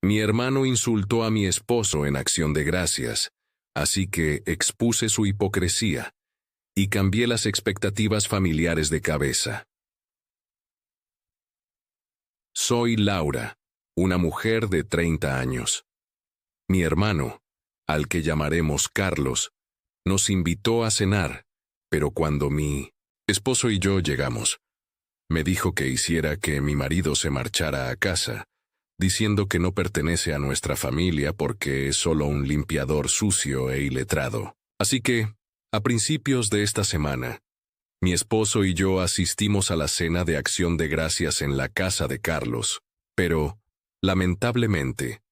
Mi hermano insultó a mi esposo en acción de gracias, así que expuse su hipocresía y cambié las expectativas familiares de cabeza. Soy Laura, una mujer de 30 años. Mi hermano, al que llamaremos Carlos, nos invitó a cenar, pero cuando mi esposo y yo llegamos, me dijo que hiciera que mi marido se marchara a casa, diciendo que no pertenece a nuestra familia porque es solo un limpiador sucio e iletrado. Así que, a principios de esta semana, mi esposo y yo asistimos a la cena de acción de gracias en la casa de Carlos, pero, lamentablemente,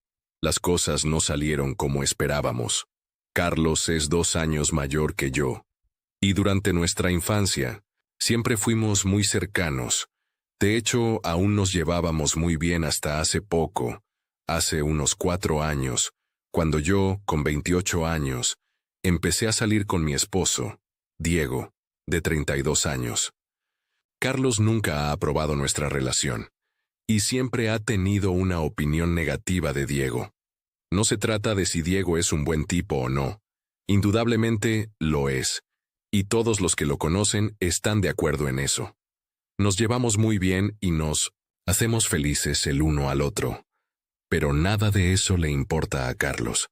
las cosas no salieron como esperábamos. Carlos es 2 años mayor que yo, y durante nuestra infancia, siempre fuimos muy cercanos. De hecho, aún nos llevábamos muy bien hasta hace poco, hace unos 4 años, cuando yo, con 28 años, empecé a salir con mi esposo, Diego, de 32 años. Carlos nunca ha aprobado nuestra relación, y siempre ha tenido una opinión negativa de Diego. No se trata de si Diego es un buen tipo o no. Indudablemente lo es, y todos los que lo conocen están de acuerdo en eso. Nos llevamos muy bien y nos hacemos felices el uno al otro. Pero nada de eso le importa a Carlos.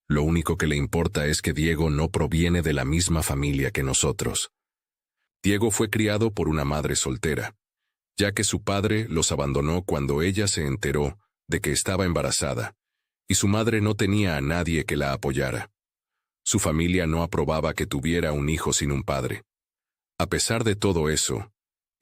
Lo único que le importa es que Diego no proviene de la misma familia que nosotros. Diego fue criado por una madre soltera, ya que su padre los abandonó cuando ella se enteró de que estaba embarazada, y su madre no tenía a nadie que la apoyara. Su familia no aprobaba que tuviera un hijo sin un padre. A pesar de todo eso,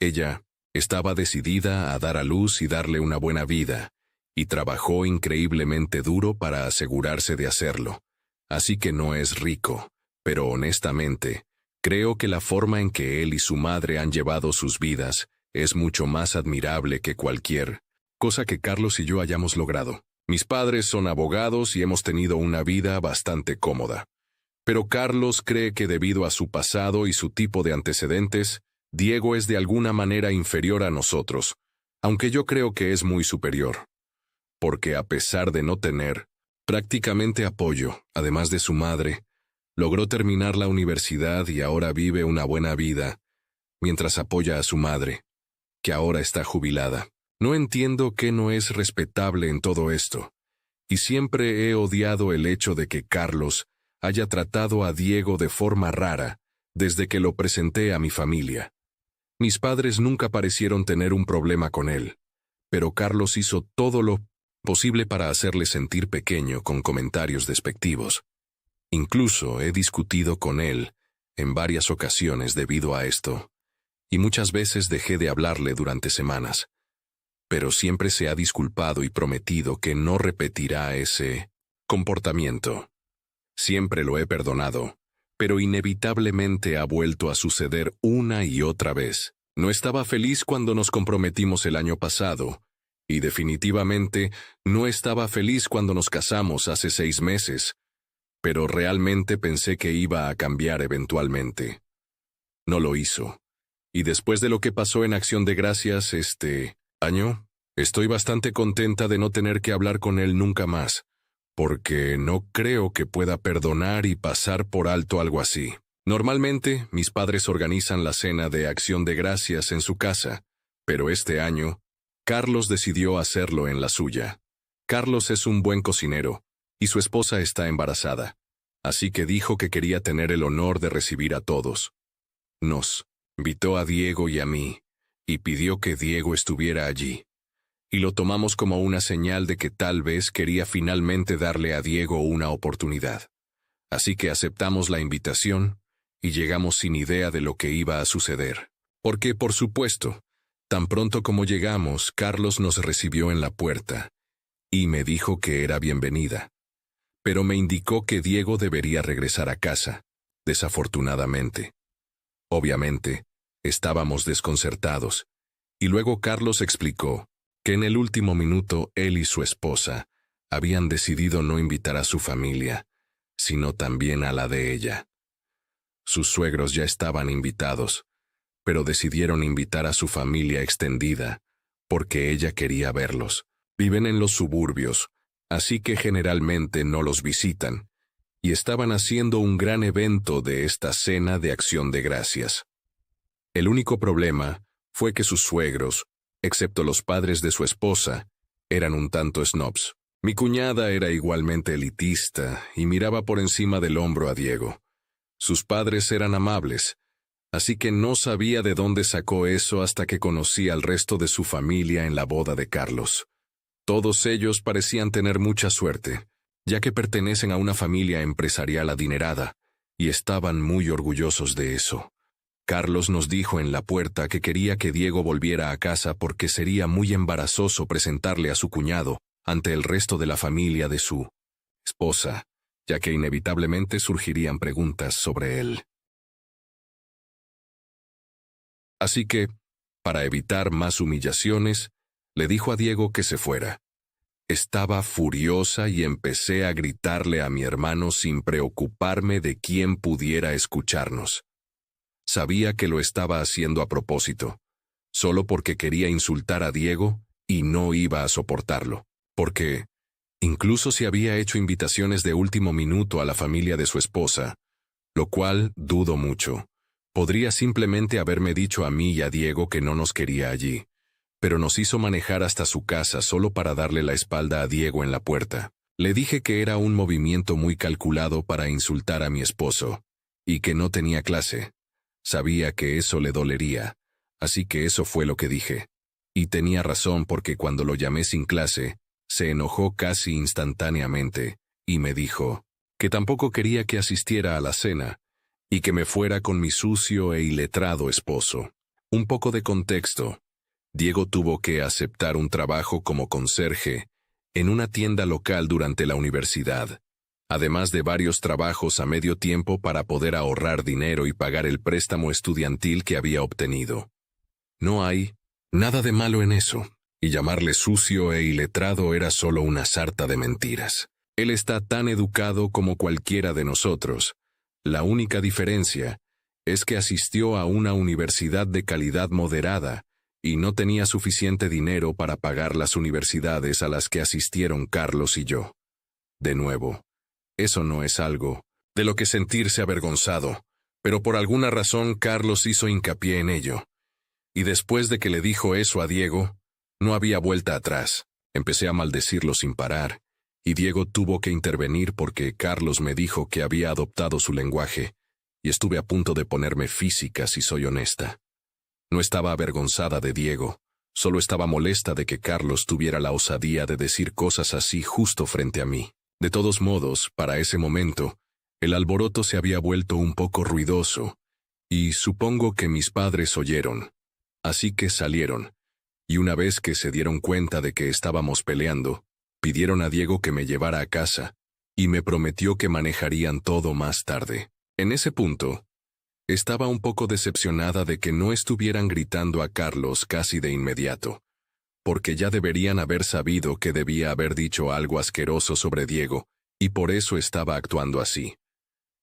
ella estaba decidida a dar a luz y darle una buena vida, y trabajó increíblemente duro para asegurarse de hacerlo. Así que no es rico, pero honestamente, creo que la forma en que él y su madre han llevado sus vidas es mucho más admirable que cualquier cosa que Carlos y yo hayamos logrado. Mis padres son abogados y hemos tenido una vida bastante cómoda. Pero Carlos cree que debido a su pasado y su tipo de antecedentes, Diego es de alguna manera inferior a nosotros, aunque yo creo que es muy superior. Porque a pesar de no tener prácticamente apoyo, además de su madre, logró terminar la universidad y ahora vive una buena vida, mientras apoya a su madre, que ahora está jubilada. No entiendo qué no es respetable en todo esto, y siempre he odiado el hecho de que Carlos haya tratado a Diego de forma rara desde que lo presenté a mi familia. Mis padres nunca parecieron tener un problema con él, pero Carlos hizo todo lo posible para hacerle sentir pequeño con comentarios despectivos. Incluso he discutido con él en varias ocasiones debido a esto, y muchas veces dejé de hablarle durante semanas. Pero siempre se ha disculpado y prometido que no repetirá ese comportamiento. Siempre lo he perdonado, pero inevitablemente ha vuelto a suceder una y otra vez. No estaba feliz cuando nos comprometimos el año pasado, y definitivamente no estaba feliz cuando nos casamos hace 6 meses, pero realmente pensé que iba a cambiar eventualmente. No lo hizo, y después de lo que pasó en Acción de Gracias este año, estoy bastante contenta de no tener que hablar con él nunca más, porque no creo que pueda perdonar y pasar por alto algo así. Normalmente, mis padres organizan la cena de Acción de Gracias en su casa, pero este año, Carlos decidió hacerlo en la suya. Carlos es un buen cocinero, y su esposa está embarazada, así que dijo que quería tener el honor de recibir a todos. Nos invitó a Diego y a mí, y pidió que Diego estuviera allí. Y lo tomamos como una señal de que tal vez quería finalmente darle a Diego una oportunidad. Así que aceptamos la invitación, y llegamos sin idea de lo que iba a suceder. Porque, por supuesto, tan pronto como llegamos, Carlos nos recibió en la puerta, y me dijo que era bienvenida. Pero me indicó que Diego debería regresar a casa, desafortunadamente. Obviamente, estábamos desconcertados, y luego Carlos explicó que en el último minuto él y su esposa habían decidido no invitar a su familia, sino también a la de ella. Sus suegros ya estaban invitados, pero decidieron invitar a su familia extendida, porque ella quería verlos. Viven en los suburbios, así que generalmente no los visitan, y estaban haciendo un gran evento de esta cena de acción de gracias. El único problema fue que sus suegros, excepto los padres de su esposa, eran un tanto snobs. Mi cuñada era igualmente elitista y miraba por encima del hombro a Diego. Sus padres eran amables, así que no sabía de dónde sacó eso hasta que conocí al resto de su familia en la boda de Carlos. Todos ellos parecían tener mucha suerte, ya que pertenecen a una familia empresarial adinerada, y estaban muy orgullosos de eso. Carlos nos dijo en la puerta que quería que Diego volviera a casa porque sería muy embarazoso presentarle a su cuñado ante el resto de la familia de su esposa, ya que inevitablemente surgirían preguntas sobre él. Así que, para evitar más humillaciones, le dijo a Diego que se fuera. Estaba furiosa y empecé a gritarle a mi hermano sin preocuparme de quién pudiera escucharnos. Sabía que lo estaba haciendo a propósito, solo porque quería insultar a Diego y no iba a soportarlo, porque, incluso si había hecho invitaciones de último minuto a la familia de su esposa, lo cual dudo mucho, podría simplemente haberme dicho a mí y a Diego que no nos quería allí, pero nos hizo manejar hasta su casa solo para darle la espalda a Diego en la puerta. Le dije que era un movimiento muy calculado para insultar a mi esposo, y que no tenía clase. Sabía que eso le dolería, así que eso fue lo que dije. Y tenía razón porque cuando lo llamé sin clase, se enojó casi instantáneamente, y me dijo que tampoco quería que asistiera a la cena, y que me fuera con mi sucio e iletrado esposo. Un poco de contexto. Diego tuvo que aceptar un trabajo como conserje en una tienda local durante la universidad, además de varios trabajos a medio tiempo para poder ahorrar dinero y pagar el préstamo estudiantil que había obtenido. No hay nada de malo en eso, y llamarle sucio e iletrado era solo una sarta de mentiras. Él está tan educado como cualquiera de nosotros. La única diferencia es que asistió a una universidad de calidad moderada y no tenía suficiente dinero para pagar las universidades a las que asistieron Carlos y yo. De nuevo, eso no es algo de lo que sentirse avergonzado, pero por alguna razón Carlos hizo hincapié en ello. Y después de que le dijo eso a Diego, no había vuelta atrás. Empecé a maldecirlo sin parar, y Diego tuvo que intervenir porque Carlos me dijo que había adoptado su lenguaje, y estuve a punto de ponerme física si soy honesta. No estaba avergonzada de Diego, solo estaba molesta de que Carlos tuviera la osadía de decir cosas así justo frente a mí. De todos modos, para ese momento, el alboroto se había vuelto un poco ruidoso, y supongo que mis padres oyeron. Así que salieron, y una vez que se dieron cuenta de que estábamos peleando, pidieron a Diego que me llevara a casa, y me prometió que manejarían todo más tarde. En ese punto, estaba un poco decepcionada de que no estuvieran gritando a Carlos casi de inmediato, porque ya deberían haber sabido que debía haber dicho algo asqueroso sobre Diego, y por eso estaba actuando así.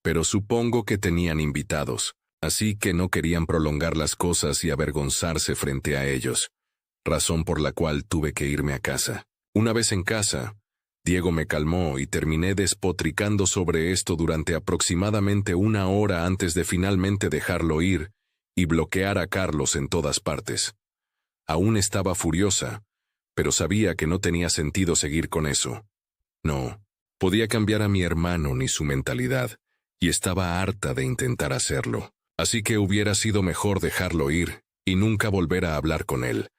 Pero supongo que tenían invitados, así que no querían prolongar las cosas y avergonzarse frente a ellos, razón por la cual tuve que irme a casa. Una vez en casa, Diego me calmó y terminé despotricando sobre esto durante aproximadamente 1 hora antes de finalmente dejarlo ir y bloquear a Carlos en todas partes. Aún estaba furiosa, pero sabía que no tenía sentido seguir con eso. No podía cambiar a mi hermano ni su mentalidad, y estaba harta de intentar hacerlo. Así que hubiera sido mejor dejarlo ir y nunca volver a hablar con él.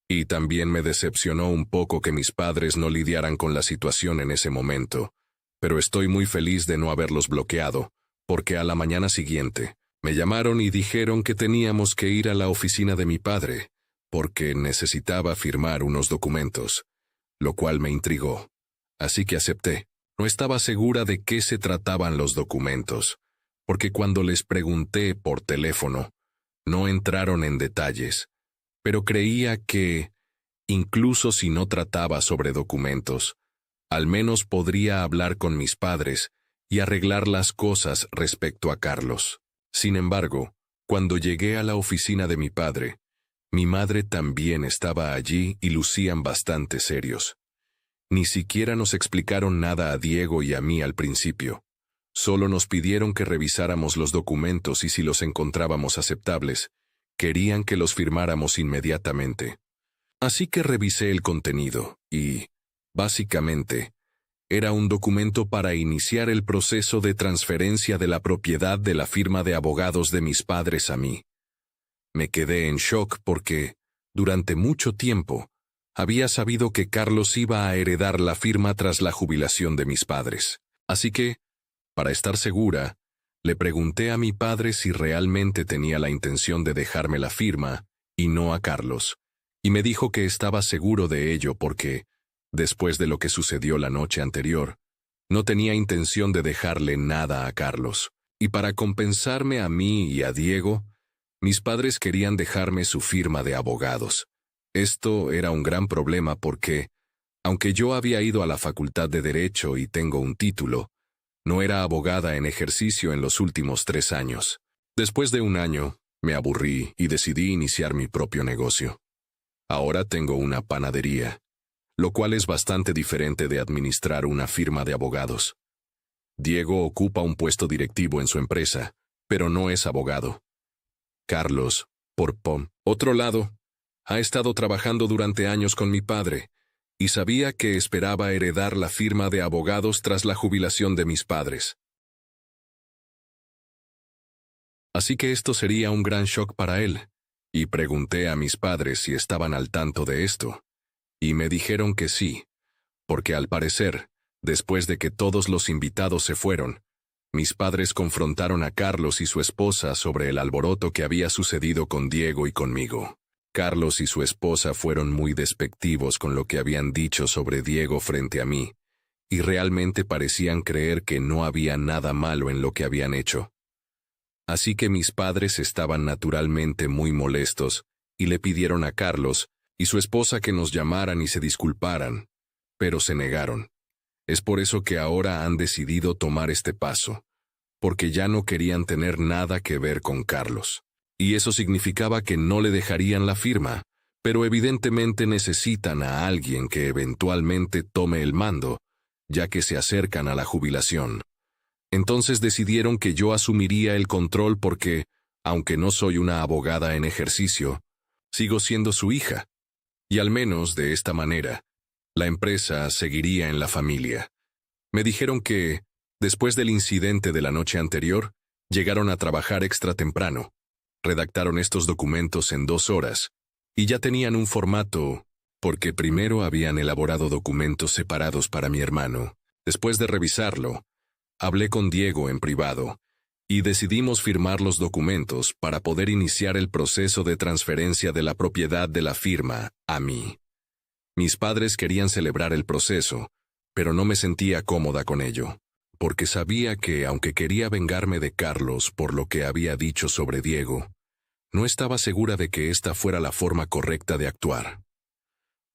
Y también me decepcionó un poco que mis padres no lidiaran con la situación en ese momento, pero estoy muy feliz de no haberlos bloqueado, porque a la mañana siguiente me llamaron y dijeron que teníamos que ir a la oficina de mi padre, porque necesitaba firmar unos documentos, lo cual me intrigó. Así que acepté. No estaba segura de qué se trataban los documentos, porque cuando les pregunté por teléfono, no entraron en detalles, pero creía que, incluso si no trataba sobre documentos, al menos podría hablar con mis padres y arreglar las cosas respecto a Carlos. Sin embargo, cuando llegué a la oficina de mi padre, mi madre también estaba allí y lucían bastante serios. Ni siquiera nos explicaron nada a Diego y a mí al principio. Solo nos pidieron que revisáramos los documentos y si los encontrábamos aceptables, querían que los firmáramos inmediatamente. Así que revisé el contenido y, básicamente, era un documento para iniciar el proceso de transferencia de la propiedad de la firma de abogados de mis padres a mí. Me quedé en shock porque, durante mucho tiempo, había sabido que Carlos iba a heredar la firma tras la jubilación de mis padres. Así que, para estar segura, le pregunté a mi padre si realmente tenía la intención de dejarme la firma, y no a Carlos, y me dijo que estaba seguro de ello porque, después de lo que sucedió la noche anterior, no tenía intención de dejarle nada a Carlos, y para compensarme a mí y a Diego, mis padres querían dejarme su firma de abogados. Esto era un gran problema porque, aunque yo había ido a la Facultad de Derecho y tengo un título, no era abogada en ejercicio en los últimos 3 años. Después de un año, me aburrí y decidí iniciar mi propio negocio. Ahora tengo una panadería, lo cual es bastante diferente de administrar una firma de abogados. Diego ocupa un puesto directivo en su empresa, pero no es abogado. Carlos, por otro lado, ha estado trabajando durante años con mi padre, y sabía que esperaba heredar la firma de abogados tras la jubilación de mis padres. Así que esto sería un gran shock para él, y pregunté a mis padres si estaban al tanto de esto, y me dijeron que sí, porque al parecer, después de que todos los invitados se fueron, mis padres confrontaron a Carlos y su esposa sobre el alboroto que había sucedido con Diego y conmigo. Carlos y su esposa fueron muy despectivos con lo que habían dicho sobre Diego frente a mí, y realmente parecían creer que no había nada malo en lo que habían hecho. Así que mis padres estaban naturalmente muy molestos, y le pidieron a Carlos y su esposa que nos llamaran y se disculparan, pero se negaron. Es por eso que ahora han decidido tomar este paso, porque ya no querían tener nada que ver con Carlos. Y eso significaba que no le dejarían la firma, pero evidentemente necesitan a alguien que eventualmente tome el mando, ya que se acercan a la jubilación. Entonces decidieron que yo asumiría el control porque, aunque no soy una abogada en ejercicio, sigo siendo su hija. Y al menos de esta manera, la empresa seguiría en la familia. Me dijeron que, después del incidente de la noche anterior, llegaron a trabajar extra temprano. Redactaron estos documentos en 2 horas, y ya tenían un formato, porque primero habían elaborado documentos separados para mi hermano. Después de revisarlo, hablé con Diego en privado, y decidimos firmar los documentos para poder iniciar el proceso de transferencia de la propiedad de la firma a mí. Mis padres querían celebrar el proceso, pero no me sentía cómoda con ello, porque sabía que, aunque quería vengarme de Carlos por lo que había dicho sobre Diego, no estaba segura de que esta fuera la forma correcta de actuar.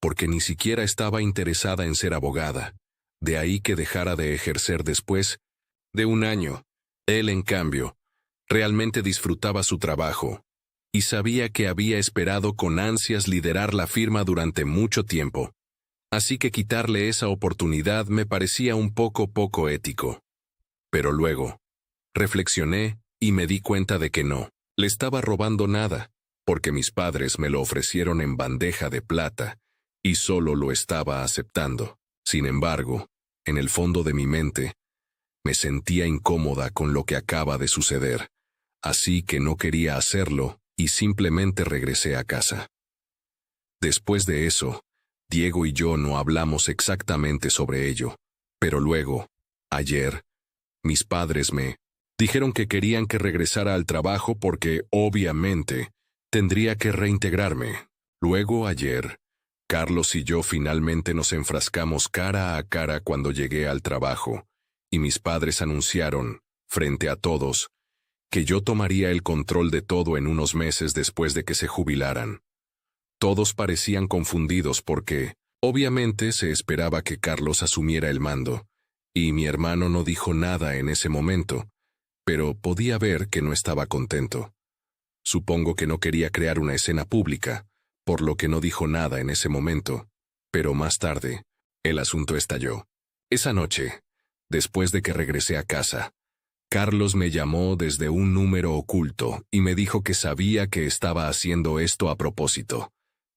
Porque ni siquiera estaba interesada en ser abogada, de ahí que dejara de ejercer después de 1 año. Él, en cambio, realmente disfrutaba su trabajo, y sabía que había esperado con ansias liderar la firma durante mucho tiempo. Así que quitarle esa oportunidad me parecía un poco ético. Pero luego, reflexioné y me di cuenta de que no le estaba robando nada, porque mis padres me lo ofrecieron en bandeja de plata, y solo lo estaba aceptando. Sin embargo, en el fondo de mi mente, me sentía incómoda con lo que acaba de suceder, así que no quería hacerlo y simplemente regresé a casa. Después de eso, Diego y yo no hablamos exactamente sobre ello, pero luego, ayer, mis padres me dijeron que querían que regresara al trabajo porque, obviamente, tendría que reintegrarme. Luego, ayer, Carlos y yo finalmente nos enfrascamos cara a cara cuando llegué al trabajo, y mis padres anunciaron, frente a todos, que yo tomaría el control de todo en unos meses después de que se jubilaran. Todos parecían confundidos porque, obviamente, se esperaba que Carlos asumiera el mando, y mi hermano no dijo nada en ese momento, pero podía ver que no estaba contento. Supongo que no quería crear una escena pública, por lo que no dijo nada en ese momento, pero más tarde, el asunto estalló. Esa noche, después de que regresé a casa, Carlos me llamó desde un número oculto y me dijo que sabía que estaba haciendo esto a propósito,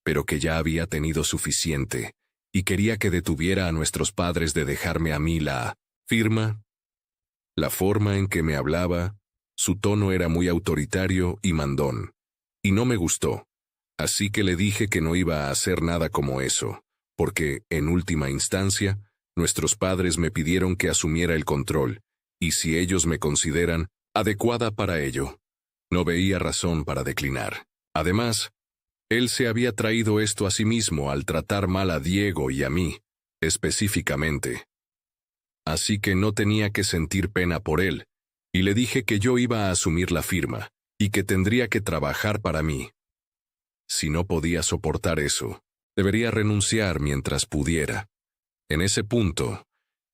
pero que ya había tenido suficiente y quería que detuviera a nuestros padres de dejarme a mí la firma. La forma en que me hablaba, su tono era muy autoritario y mandón, y no me gustó, así que le dije que no iba a hacer nada como eso, porque, en última instancia, nuestros padres me pidieron que asumiera el control, y si ellos me consideran adecuada para ello, no veía razón para declinar. Además, él se había traído esto a sí mismo al tratar mal a Diego y a mí, específicamente. Así que no tenía que sentir pena por él, y le dije que yo iba a asumir la firma, y que tendría que trabajar para mí. Si no podía soportar eso, debería renunciar mientras pudiera. En ese punto,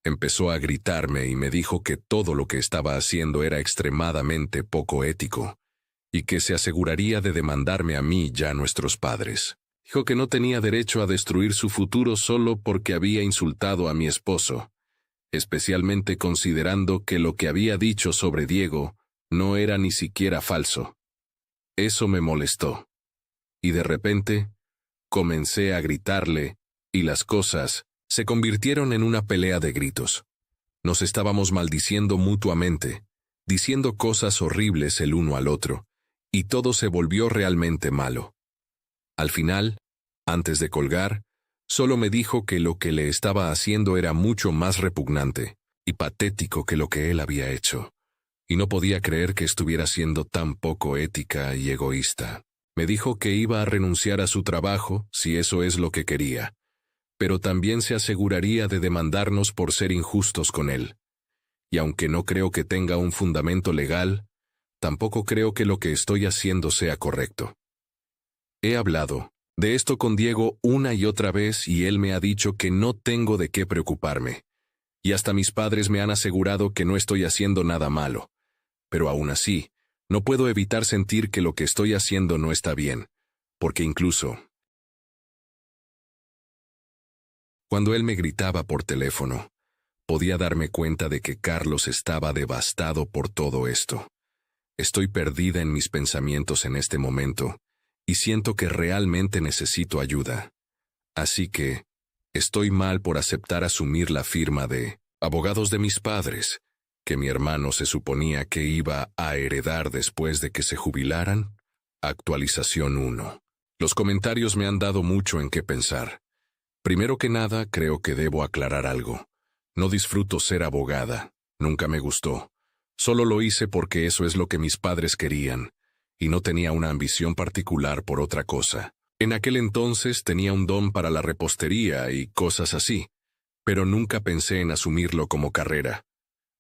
empezó a gritarme y me dijo que todo lo que estaba haciendo era extremadamente poco ético, y que se aseguraría de demandarme a mí y a nuestros padres. Dijo que no tenía derecho a destruir su futuro solo porque había insultado a mi esposo, especialmente considerando que lo que había dicho sobre Diego no era ni siquiera falso. Eso me molestó. Y de repente, comencé a gritarle, y las cosas se convirtieron en una pelea de gritos. Nos estábamos maldiciendo mutuamente, diciendo cosas horribles el uno al otro, y todo se volvió realmente malo. Al final, antes de colgar, solo me dijo que lo que le estaba haciendo era mucho más repugnante y patético que lo que él había hecho, y no podía creer que estuviera siendo tan poco ética y egoísta. Me dijo que iba a renunciar a su trabajo si eso es lo que quería, pero también se aseguraría de demandarnos por ser injustos con él. Y aunque no creo que tenga un fundamento legal, tampoco creo que lo que estoy haciendo sea correcto. He hablado de esto con Diego una y otra vez y él me ha dicho que no tengo de qué preocuparme. Y hasta mis padres me han asegurado que no estoy haciendo nada malo. Pero aún así, no puedo evitar sentir que lo que estoy haciendo no está bien, porque incluso cuando él me gritaba por teléfono, podía darme cuenta de que Carlos estaba devastado por todo esto. Estoy perdida en mis pensamientos en este momento, y siento que realmente necesito ayuda. Así que, estoy mal por aceptar asumir la firma de abogados de mis padres, que mi hermano se suponía que iba a heredar después de que se jubilaran. Actualización 1. Los comentarios me han dado mucho en qué pensar. Primero que nada, creo que debo aclarar algo. No disfruto ser abogada, nunca me gustó. Solo lo hice porque eso es lo que mis padres querían, y no tenía una ambición particular por otra cosa. En aquel entonces tenía un don para la repostería y cosas así, pero nunca pensé en asumirlo como carrera.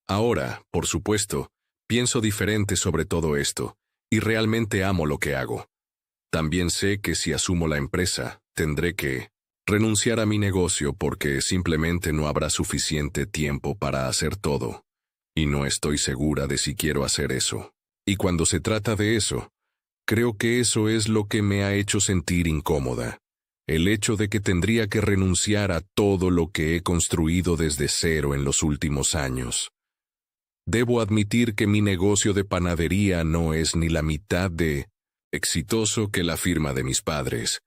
Ahora, por supuesto, pienso diferente sobre todo esto, y realmente amo lo que hago. También sé que si asumo la empresa, tendré que renunciar a mi negocio porque simplemente no habrá suficiente tiempo para hacer todo, y no estoy segura de si quiero hacer eso. Y cuando se trata de eso, creo que eso es lo que me ha hecho sentir incómoda. El hecho de que tendría que renunciar a todo lo que he construido desde cero en los últimos años. Debo admitir que mi negocio de panadería no es ni la mitad de exitoso que la firma de mis padres,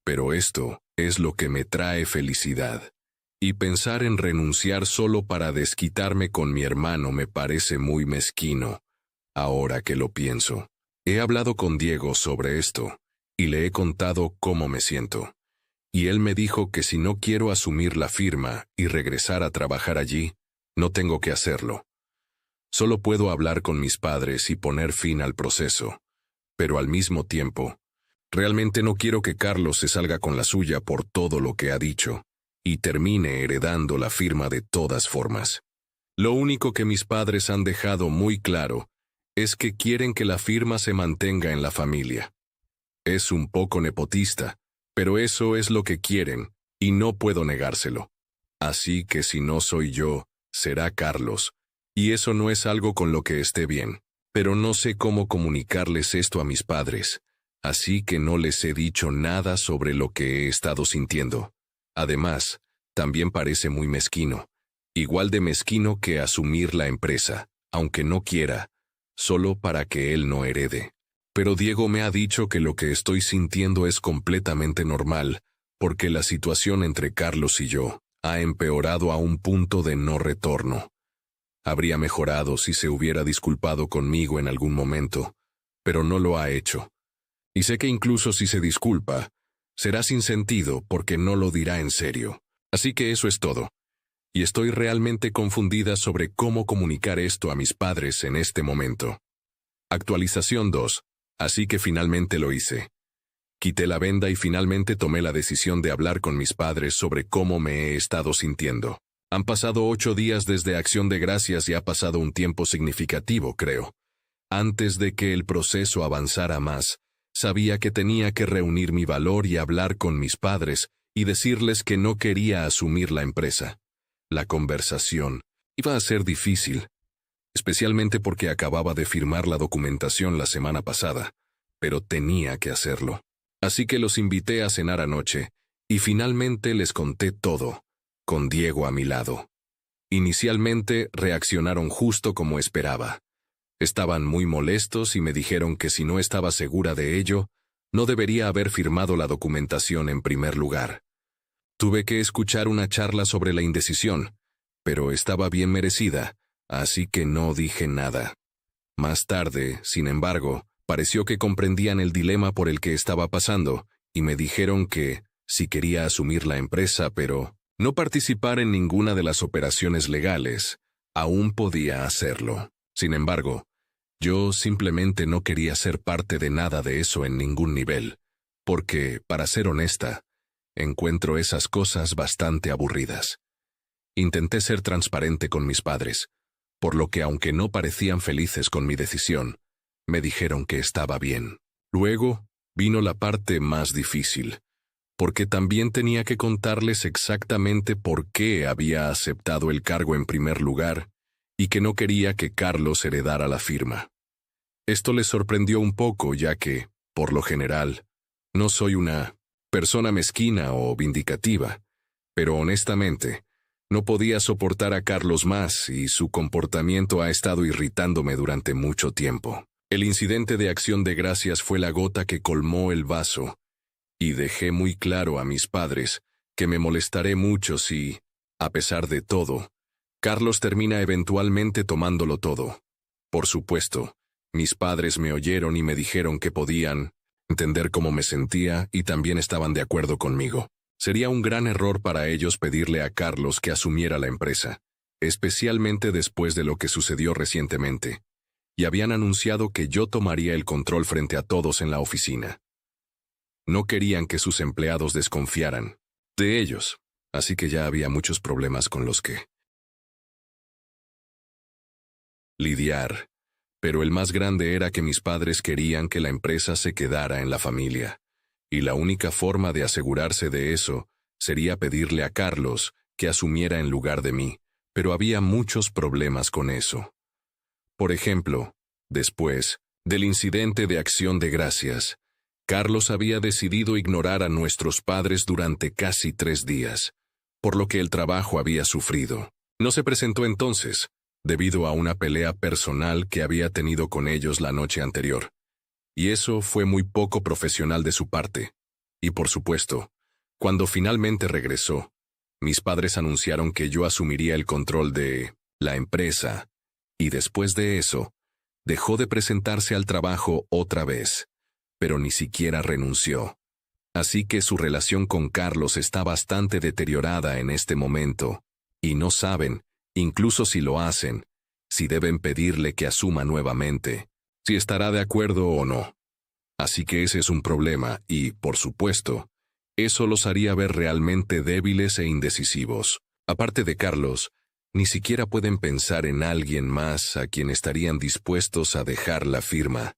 pero esto es lo que me trae felicidad. Y pensar en renunciar solo para desquitarme con mi hermano me parece muy mezquino, ahora que lo pienso. He hablado con Diego sobre esto, y le he contado cómo me siento. Y él me dijo que si no quiero asumir la firma y regresar a trabajar allí, no tengo que hacerlo. Solo puedo hablar con mis padres y poner fin al proceso. Pero al mismo tiempo, realmente no quiero que Carlos se salga con la suya por todo lo que ha dicho, y termine heredando la firma de todas formas. Lo único que mis padres han dejado muy claro es que quieren que la firma se mantenga en la familia. Es un poco nepotista, pero eso es lo que quieren, y no puedo negárselo. Así que si no soy yo, será Carlos, y eso no es algo con lo que esté bien. Pero no sé cómo comunicarles esto a mis padres, así que no les he dicho nada sobre lo que he estado sintiendo. Además, también parece muy mezquino, igual de mezquino que asumir la empresa, aunque no quiera, solo para que él no herede. Pero Diego me ha dicho que lo que estoy sintiendo es completamente normal, porque la situación entre Carlos y yo ha empeorado a un punto de no retorno. Habría mejorado si se hubiera disculpado conmigo en algún momento, pero no lo ha hecho. Y sé que incluso si se disculpa, será sin sentido porque no lo dirá en serio. Así que eso es todo. Y estoy realmente confundida sobre cómo comunicar esto a mis padres en este momento. Actualización 2. Así que finalmente lo hice. Quité la venda y finalmente tomé la decisión de hablar con mis padres sobre cómo me he estado sintiendo. Han pasado 8 días desde Acción de Gracias y ha pasado un tiempo significativo, creo. Antes de que el proceso avanzara más, sabía que tenía que reunir mi valor y hablar con mis padres y decirles que no quería asumir la empresa. La conversación iba a ser difícil, especialmente porque acababa de firmar la documentación la semana pasada, pero tenía que hacerlo. Así que los invité a cenar anoche, y finalmente les conté todo, con Diego a mi lado. Inicialmente reaccionaron justo como esperaba. Estaban muy molestos y me dijeron que si no estaba segura de ello, no debería haber firmado la documentación en primer lugar. Tuve que escuchar una charla sobre la indecisión, pero estaba bien merecida, así que no dije nada. Más tarde, sin embargo, pareció que comprendían el dilema por el que estaba pasando, y me dijeron que, si quería asumir la empresa pero no participar en ninguna de las operaciones legales, aún podía hacerlo. Sin embargo, yo simplemente no quería ser parte de nada de eso en ningún nivel, porque, para ser honesta, encuentro esas cosas bastante aburridas. Intenté ser transparente con mis padres, por lo que aunque no parecían felices con mi decisión, me dijeron que estaba bien. Luego vino la parte más difícil, porque también tenía que contarles exactamente por qué había aceptado el cargo en primer lugar y que no quería que Carlos heredara la firma. Esto les sorprendió un poco, ya que, por lo general, no soy una persona mezquina o vindicativa, pero honestamente, no podía soportar a Carlos más y su comportamiento ha estado irritándome durante mucho tiempo. El incidente de Acción de Gracias fue la gota que colmó el vaso, y dejé muy claro a mis padres que me molestaré mucho si, a pesar de todo, Carlos termina eventualmente tomándolo todo. Por supuesto, mis padres me oyeron y me dijeron que podían entender cómo me sentía y también estaban de acuerdo conmigo. Sería un gran error para ellos pedirle a Carlos que asumiera la empresa, especialmente después de lo que sucedió recientemente, y habían anunciado que yo tomaría el control frente a todos en la oficina. No querían que sus empleados desconfiaran de ellos, así que ya había muchos problemas con los que lidiar, pero el más grande era que mis padres querían que la empresa se quedara en la familia, y la única forma de asegurarse de eso sería pedirle a Carlos que asumiera en lugar de mí, pero había muchos problemas con eso. Por ejemplo, después del incidente de Acción de Gracias, Carlos había decidido ignorar a nuestros padres durante casi 3 días, por lo que el trabajo había sufrido. No se presentó entonces, debido a una pelea personal que había tenido con ellos la noche anterior. Y eso fue muy poco profesional de su parte. Y por supuesto, cuando finalmente regresó, mis padres anunciaron que yo asumiría el control de la empresa, y después de eso, dejó de presentarse al trabajo otra vez, pero ni siquiera renunció. Así que su relación con Carlos está bastante deteriorada en este momento, y no saben, incluso si lo hacen, si deben pedirle que asuma nuevamente, si estará de acuerdo o no. Así que ese es un problema y, por supuesto, eso los haría ver realmente débiles e indecisivos. Aparte de Carlos, ni siquiera pueden pensar en alguien más a quien estarían dispuestos a dejar la firma.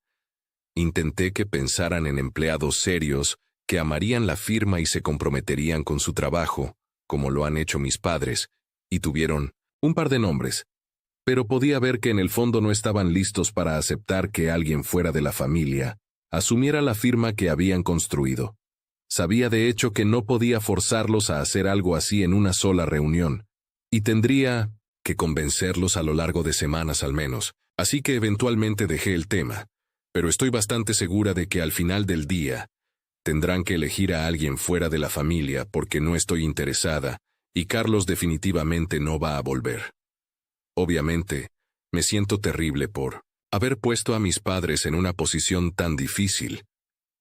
Intenté que pensaran en empleados serios que amarían la firma y se comprometerían con su trabajo, como lo han hecho mis padres, y tuvieron un par de nombres, pero podía ver que en el fondo no estaban listos para aceptar que alguien fuera de la familia asumiera la firma que habían construido. Sabía de hecho que no podía forzarlos a hacer algo así en una sola reunión, y tendría que convencerlos a lo largo de semanas al menos, así que eventualmente dejé el tema, pero estoy bastante segura de que al final del día tendrán que elegir a alguien fuera de la familia porque no estoy interesada, y Carlos definitivamente no va a volver. Obviamente, me siento terrible por haber puesto a mis padres en una posición tan difícil,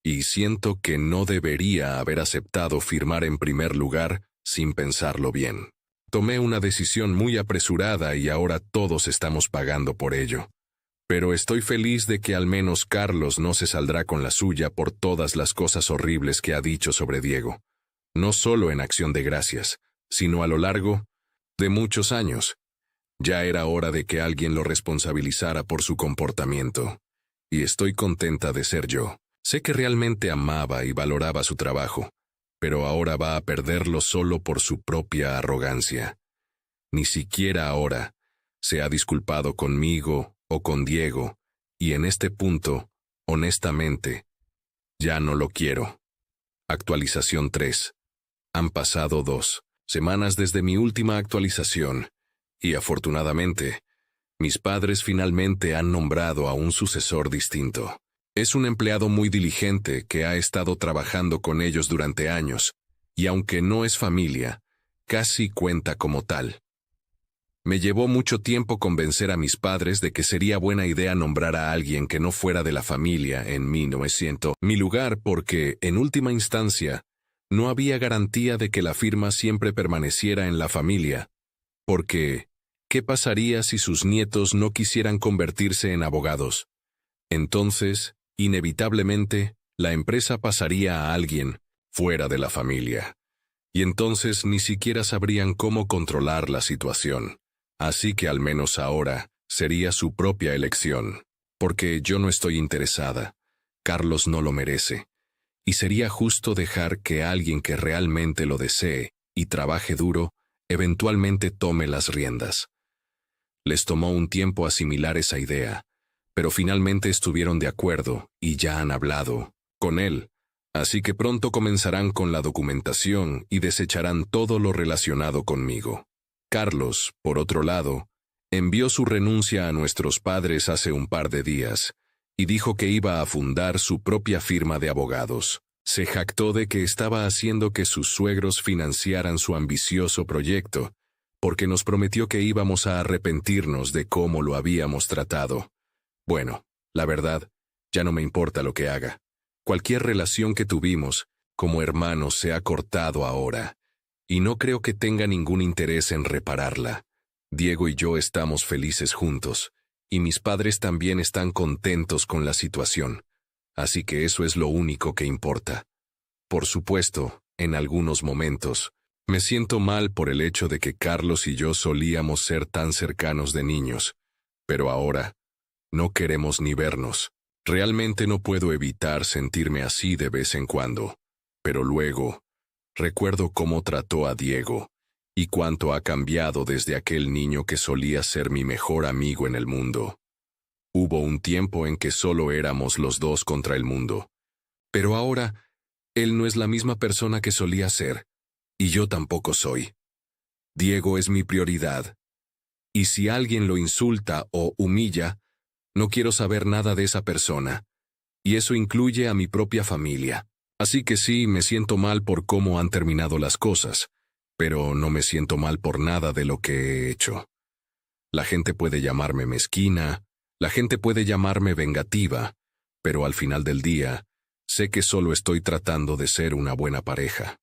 y siento que no debería haber aceptado firmar en primer lugar sin pensarlo bien. Tomé una decisión muy apresurada y ahora todos estamos pagando por ello. Pero estoy feliz de que al menos Carlos no se saldrá con la suya por todas las cosas horribles que ha dicho sobre Diego. No solo en Acción de Gracias, sino a lo largo de muchos años. Ya era hora de que alguien lo responsabilizara por su comportamiento. Y estoy contenta de ser yo. Sé que realmente amaba y valoraba su trabajo, pero ahora va a perderlo solo por su propia arrogancia. Ni siquiera ahora se ha disculpado conmigo o con Diego, y en este punto, honestamente, ya no lo quiero. Actualización 3. Han pasado 2 semanas desde mi última actualización, y afortunadamente, mis padres finalmente han nombrado a un sucesor distinto. Es un empleado muy diligente que ha estado trabajando con ellos durante años, y aunque no es familia, casi cuenta como tal. Me llevó mucho tiempo convencer a mis padres de que sería buena idea nombrar a alguien que no fuera de la familia en 1900 mi lugar porque, en última instancia, no había garantía de que la firma siempre permaneciera en la familia, porque, ¿qué pasaría si sus nietos no quisieran convertirse en abogados? Entonces, inevitablemente, la empresa pasaría a alguien fuera de la familia. Y entonces ni siquiera sabrían cómo controlar la situación. Así que al menos ahora sería su propia elección. Porque yo no estoy interesada. Carlos no lo merece. Y sería justo dejar que alguien que realmente lo desee y trabaje duro, eventualmente tome las riendas. Les tomó un tiempo asimilar esa idea, pero finalmente estuvieron de acuerdo y ya han hablado con él, así que pronto comenzarán con la documentación y desecharán todo lo relacionado conmigo. Carlos, por otro lado, envió su renuncia a nuestros padres hace un par de días y dijo que iba a fundar su propia firma de abogados. Se jactó de que estaba haciendo que sus suegros financiaran su ambicioso proyecto, porque nos prometió que íbamos a arrepentirnos de cómo lo habíamos tratado. Bueno, la verdad, ya no me importa lo que haga. Cualquier relación que tuvimos, como hermanos, se ha cortado ahora, y no creo que tenga ningún interés en repararla. Diego y yo estamos felices juntos, y mis padres también están contentos con la situación, así que eso es lo único que importa. Por supuesto, en algunos momentos, me siento mal por el hecho de que Carlos y yo solíamos ser tan cercanos de niños, pero ahora no queremos ni vernos. Realmente no puedo evitar sentirme así de vez en cuando, pero luego recuerdo cómo trató a Diego y cuánto ha cambiado desde aquel niño que solía ser mi mejor amigo en el mundo. Hubo un tiempo en que solo éramos los dos contra el mundo, pero ahora él no es la misma persona que solía ser, y yo tampoco soy. Diego es mi prioridad, y si alguien lo insulta o humilla, no quiero saber nada de esa persona, y eso incluye a mi propia familia. Así que sí, me siento mal por cómo han terminado las cosas, pero no me siento mal por nada de lo que he hecho. La gente puede llamarme mezquina, la gente puede llamarme vengativa, pero al final del día, sé que solo estoy tratando de ser una buena pareja.